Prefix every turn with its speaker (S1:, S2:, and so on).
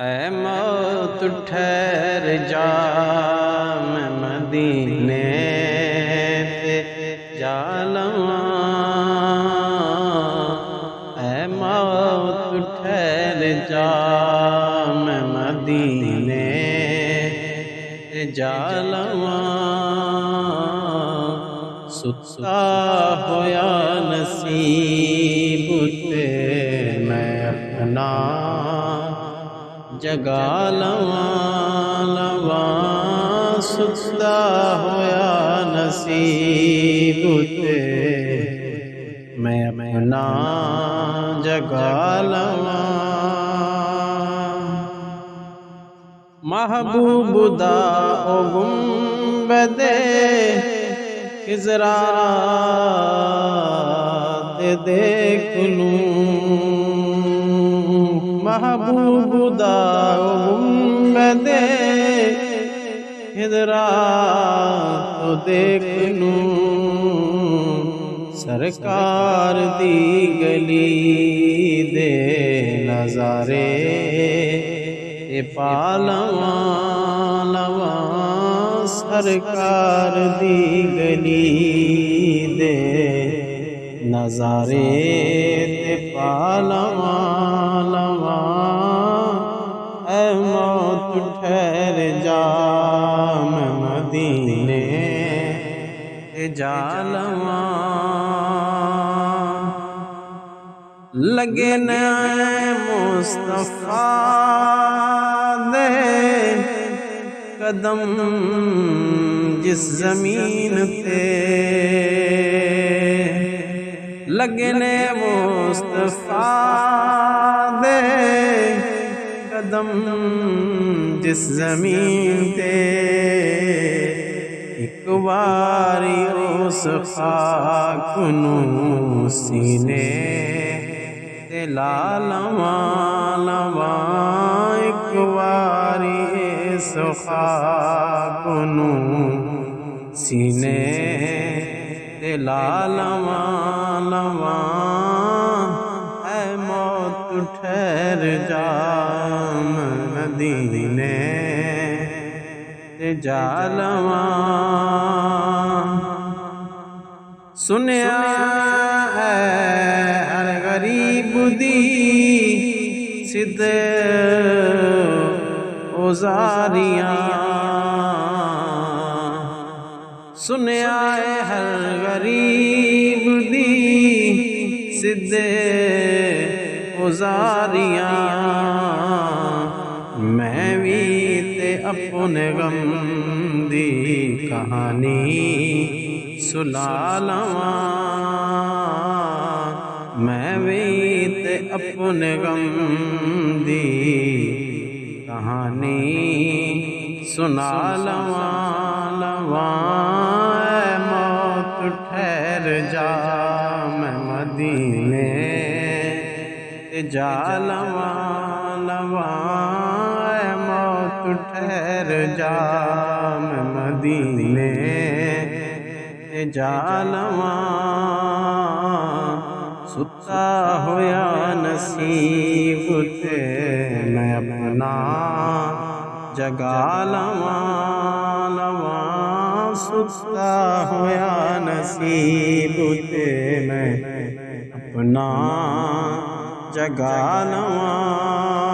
S1: اے موت ٹھہر جا میں مدینے تے جا لواں، اے موت ٹھہر جا میں مدینے تے جا لواں، ستا ہویا نصیب تے میں اپنا جگا لواں، ستا ہویا نصیب تے میں اپنا جگا لواں، محبوب دا او گنبد خضرا تے دیکھ لوں، محبوب دا او گنبد خضرا تو دیکھ لوں، سرکار دی گلی دے نظارے پا لواں، سرکار دی گلی دے نظارے تے پا لواں، اے موت ٹھہر جا میں مدینے تے جا لواں، لگے نہ مصطفیٰ دے قدم جس زمین تے، لگنے مصطفیٰ دے قدم جس زمین تے، ایک باری اس خاک نوں سینے تے لا لواں، ایک باری اس خاک نوں سینے تے لا لواں، اے موت ٹھہر جا میں مدینے تے جا لواں، سنیا ہے ہر غریب دی صد اوزاریاں، سنیا ہے ہر غریب دی صد اوزاریاں، میں بھی تے اپنے غم دی کہانی سنا لواں، میں بھی تے اپنے غم دی کہانی سنا لواں، اے موت ٹھہر جا میں مدینے تے جا لواں، اے موت ٹھہر جا میں مدینے تے جا لواں، ستا ہویا نصیب تے میں اپنا جگا لواں، ستا ہویا نصیب تے میں اپنا جگا لواں۔